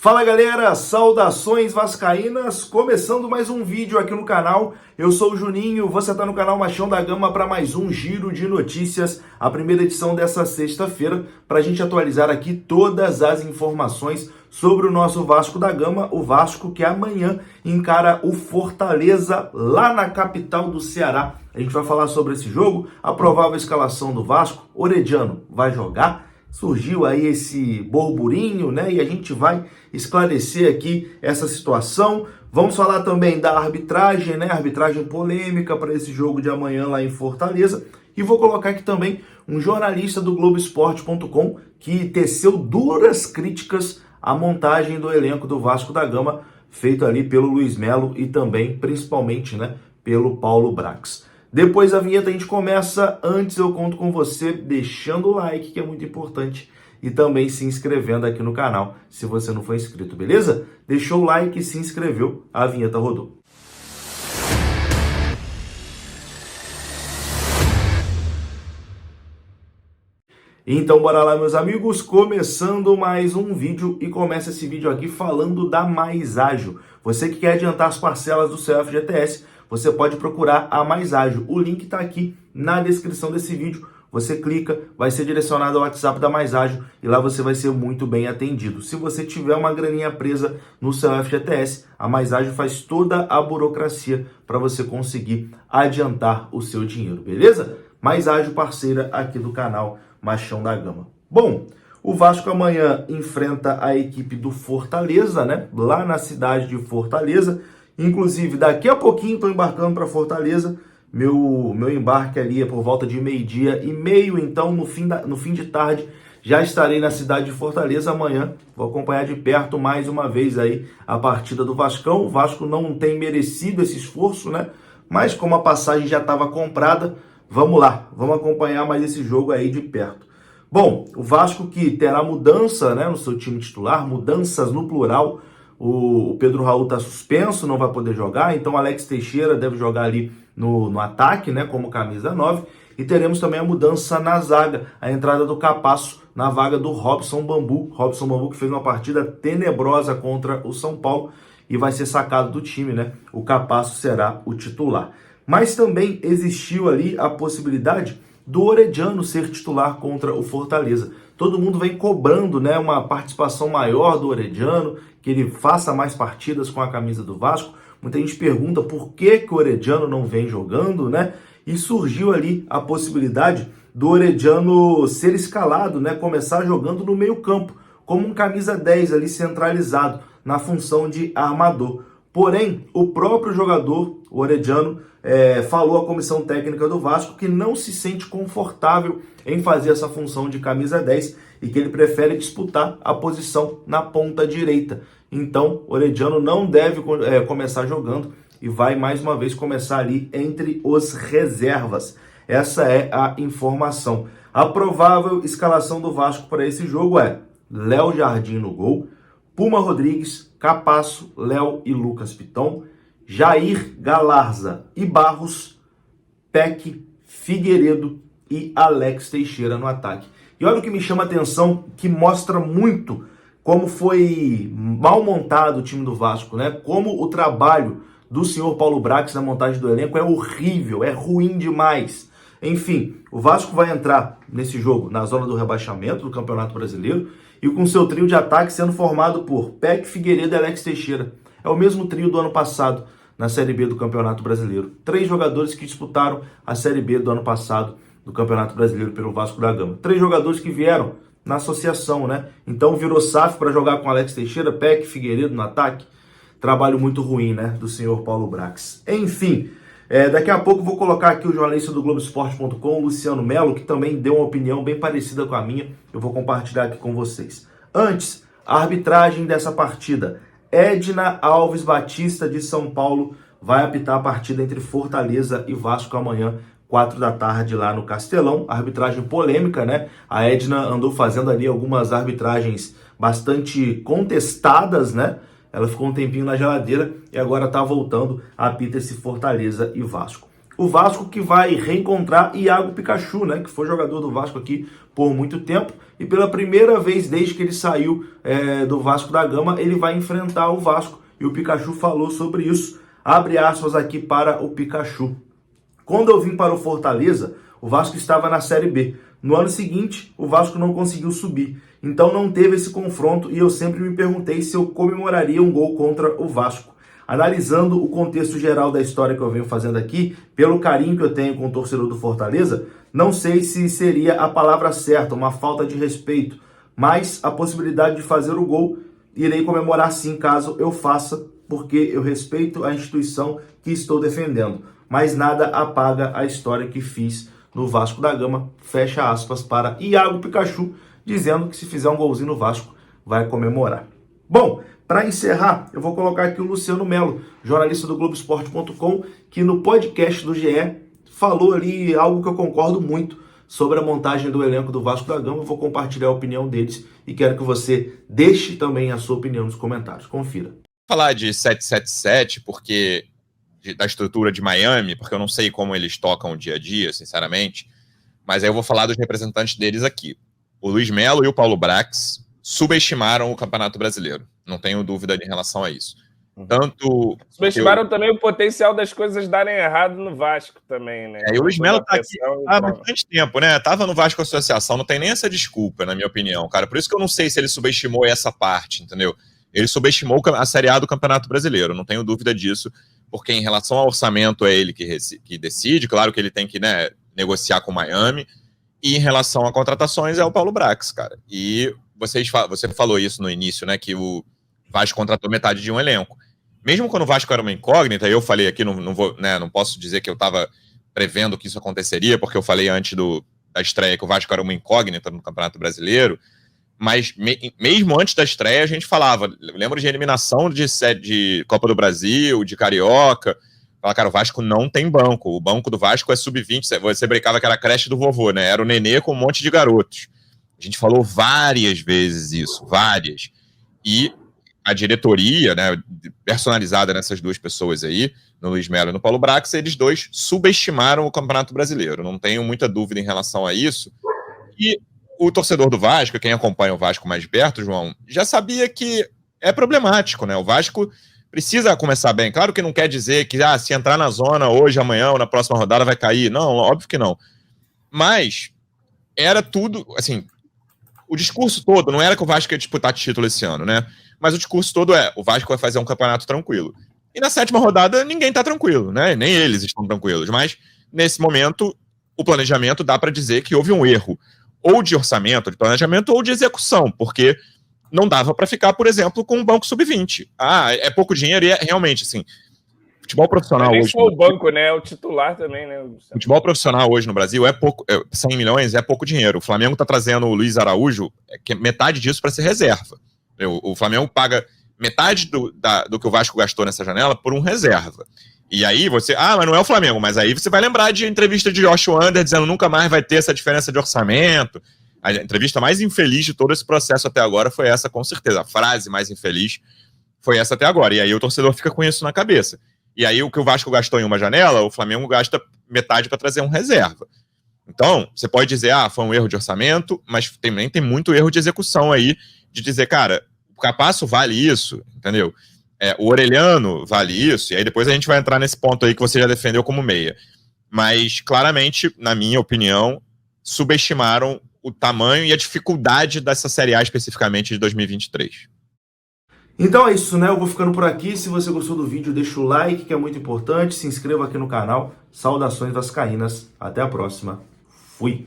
Fala galera, saudações vascaínas, começando mais um vídeo aqui no canal. Eu sou o Juninho, você está no canal Machão da Gama para mais um giro de notícias, a primeira edição dessa sexta-feira, para a gente atualizar aqui todas as informações sobre o nosso Vasco da Gama, o Vasco que amanhã encara o Fortaleza lá na capital do Ceará. A gente vai falar sobre esse jogo, a provável escalação do Vasco. Orediano vai jogar? Surgiu aí esse burburinho, né? E a gente vai esclarecer aqui essa situação. Vamos falar também da arbitragem, né? Arbitragem polêmica para esse jogo de amanhã lá em Fortaleza. E vou colocar aqui também um jornalista do Globoesporte.com que teceu duras críticas à montagem do elenco do Vasco da Gama, feito ali pelo Luiz Melo e também, principalmente, né, pelo Paulo Brax. Depois da vinheta a gente começa. Antes eu conto com você deixando o like, que é muito importante, e também se inscrevendo aqui no canal, se você não for inscrito, beleza? Deixou o like e se inscreveu, a vinheta rodou. Então bora lá, meus amigos, começando mais um vídeo, e começa esse vídeo aqui falando da Mais Ágil. Você que quer adiantar as parcelas do seu FGTS, você pode procurar a Mais Ágil. O link está aqui na descrição desse vídeo. Você clica, vai ser direcionado ao WhatsApp da Mais Ágil e lá você vai ser muito bem atendido. Se você tiver uma graninha presa no seu FGTS, a Mais Ágil faz toda a burocracia para você conseguir adiantar o seu dinheiro, beleza? Mais Ágil, parceira aqui do canal Machão da Gama. Bom, o Vasco amanhã enfrenta a equipe do Fortaleza, né? Lá na cidade de Fortaleza. Inclusive, daqui a pouquinho estou embarcando para Fortaleza. Meu embarque ali é por volta de 12h30, então no fim de tarde já estarei na cidade de Fortaleza amanhã. Vou acompanhar de perto mais uma vez aí a partida do Vascão. O Vasco não tem merecido esse esforço, né? Mas como a passagem já estava comprada, vamos lá, vamos acompanhar mais esse jogo aí de perto. Bom, o Vasco que terá mudança, né, no seu time titular, mudanças no plural. O Pedro Raul está suspenso, não vai poder jogar, então Alex Teixeira deve jogar ali no ataque, né, como camisa 9. E teremos também a mudança na zaga, a entrada do Capasso na vaga do Robson Bambu. Robson Bambu que fez uma partida tenebrosa contra o São Paulo e vai ser sacado do time, né? O Capasso será o titular. Mas também existiu ali a possibilidade do Orediano ser titular contra o Fortaleza. Todo mundo vem cobrando, né, uma participação maior do Orediano, que ele faça mais partidas com a camisa do Vasco. Muita gente pergunta por que o Orediano não vem jogando, né? E surgiu ali a possibilidade do Orediano ser escalado, né, começar jogando no meio-campo, como um camisa 10 ali centralizado, na função de armador. Porém, o próprio jogador, o Orediano, falou à comissão técnica do Vasco que não se sente confortável em fazer essa função de camisa 10 e que ele prefere disputar a posição na ponta direita. Então, o Orediano não deve começar jogando e vai mais uma vez começar ali entre os reservas. Essa é a informação. A provável escalação do Vasco para esse jogo é Léo Jardim no gol, Puma Rodrigues, Capasso, Léo e Lucas Piton, Jair, Galarza e Barros, Peck, Figueiredo e Alex Teixeira no ataque. E olha o que me chama a atenção, que mostra muito como foi mal montado o time do Vasco, né? Como o trabalho do senhor Paulo Brax na montagem do elenco é horrível, é ruim demais. Enfim, o Vasco vai entrar nesse jogo na zona do rebaixamento do Campeonato Brasileiro e com seu trio de ataque sendo formado por Peck, Figueiredo e Alex Teixeira. É o mesmo trio do ano passado na Série B do Campeonato Brasileiro. 3 jogadores que disputaram a Série B do ano passado do Campeonato Brasileiro pelo Vasco da Gama. 3 jogadores que vieram na associação, né? Então virou SAF para jogar com Alex Teixeira, Peck, Figueiredo no ataque. Trabalho muito ruim, né, do senhor Paulo Brax. Enfim, daqui a pouco vou colocar aqui o jornalista do Globoesporte.com, Luciano Melo, que também deu uma opinião bem parecida com a minha. Eu vou compartilhar aqui com vocês. Antes, a arbitragem dessa partida. Edna Alves Batista de São Paulo vai apitar a partida entre Fortaleza e Vasco amanhã, 4 da tarde lá no Castelão. Arbitragem polêmica, né? A Edna andou fazendo ali algumas arbitragens bastante contestadas, né? Ela ficou um tempinho na geladeira e agora está voltando a apitar esse Fortaleza e Vasco. O Vasco que vai reencontrar Iago Pikachu, né? Que foi jogador do Vasco aqui por muito tempo e pela primeira vez desde que ele saiu do Vasco da Gama, ele vai enfrentar o Vasco, e o Pikachu falou sobre isso. Abre aspas aqui para o Pikachu. Quando eu vim para o Fortaleza, o Vasco estava na Série B. No ano seguinte, o Vasco não conseguiu subir. Então não teve esse confronto e eu sempre me perguntei se eu comemoraria um gol contra o Vasco. Analisando o contexto geral da história que eu venho fazendo aqui, pelo carinho que eu tenho com o torcedor do Fortaleza, não sei se seria a palavra certa, uma falta de respeito, mas a possibilidade de fazer o gol, irei comemorar sim caso eu faça, porque eu respeito a instituição que estou defendendo. Mas nada apaga a história que fiz no Vasco da Gama, fecha aspas para Iago Pikachu, dizendo que se fizer um golzinho no Vasco, vai comemorar. Bom, para encerrar, eu vou colocar aqui o Luciano Melo, jornalista do Globoesporte.com, que no podcast do GE falou ali algo que eu concordo muito sobre a montagem do elenco do Vasco da Gama. Eu vou compartilhar a opinião deles e quero que você deixe também a sua opinião nos comentários. Confira. Falar de 777, porque da estrutura de Miami, porque eu não sei como eles tocam o dia a dia, sinceramente, mas aí eu vou falar dos representantes deles aqui. O Luiz Melo e o Paulo Brax subestimaram o Campeonato Brasileiro, não tenho dúvida em relação a isso. Tanto subestimaram também o potencial das coisas darem errado no Vasco também, né? E o Luiz Melo tá aqui há bastante tempo, né? Tava no Vasco Associação, não tem nem essa desculpa, na minha opinião, cara. Por isso que eu não sei se ele subestimou essa parte, entendeu? Ele subestimou a Série A do Campeonato Brasileiro, não tenho dúvida disso, porque em relação ao orçamento é ele que decide, claro que ele tem que, né, negociar com o Miami, e em relação a contratações é o Paulo Brax, cara. E você falou isso no início, né, que o Vasco contratou metade de um elenco. Mesmo quando o Vasco era uma incógnita, eu falei aqui, não posso dizer que eu estava prevendo que isso aconteceria, porque eu falei antes da estreia que o Vasco era uma incógnita no Campeonato Brasileiro, mas mesmo antes da estreia a gente falava, lembro de eliminação de Copa do Brasil, de Carioca, falava, cara, o Vasco não tem banco, o banco do Vasco é sub-20, você brincava que era a creche do vovô, né, era o Nenê com um monte de garotos. A gente falou várias vezes isso, várias, e a diretoria, né, personalizada nessas duas pessoas aí, no Luiz Melo e no Paulo Brax, eles dois subestimaram o Campeonato Brasileiro, não tenho muita dúvida em relação a isso, e o torcedor do Vasco, quem acompanha o Vasco mais de perto, João, já sabia que é problemático, né? O Vasco precisa começar bem. Claro que não quer dizer que se entrar na zona hoje, amanhã ou na próxima rodada vai cair. Não, óbvio que não. Mas era tudo, assim, o discurso todo não era que o Vasco ia disputar título esse ano, né? Mas o discurso todo o Vasco vai fazer um campeonato tranquilo. E na 7ª rodada ninguém tá tranquilo, né? Nem eles estão tranquilos. Mas nesse momento o planejamento dá para dizer que houve um erro ou de orçamento, de planejamento, ou de execução, porque não dava para ficar, por exemplo, com um banco sub-20. É pouco dinheiro, e realmente, assim, futebol profissional nem hoje... só o banco, né? O titular também, né? Futebol profissional hoje no Brasil é pouco, 100 milhões é pouco dinheiro. O Flamengo tá trazendo o Luiz Araújo, que é metade disso para ser reserva. O Flamengo paga metade do que o Vasco gastou nessa janela por um reserva. E aí você, mas não é o Flamengo, mas aí você vai lembrar de entrevista de Josh Wander dizendo nunca mais vai ter essa diferença de orçamento. A entrevista mais infeliz de todo esse processo até agora foi essa, com certeza. A frase mais infeliz foi essa até agora. E aí o torcedor fica com isso na cabeça. E aí o que o Vasco gastou em uma janela, o Flamengo gasta metade para trazer um reserva. Então, você pode dizer, foi um erro de orçamento, mas também tem muito erro de execução aí, de dizer, cara, o Capasso vale isso, entendeu? O Orelhano vale isso, e aí depois a gente vai entrar nesse ponto aí que você já defendeu como meia. Mas, claramente, na minha opinião, subestimaram o tamanho e a dificuldade dessa Série A especificamente de 2023. Então é isso, né? Eu vou ficando por aqui. Se você gostou do vídeo, deixa o like, que é muito importante. Se inscreva aqui no canal. Saudações vascaínas. Até a próxima. Fui!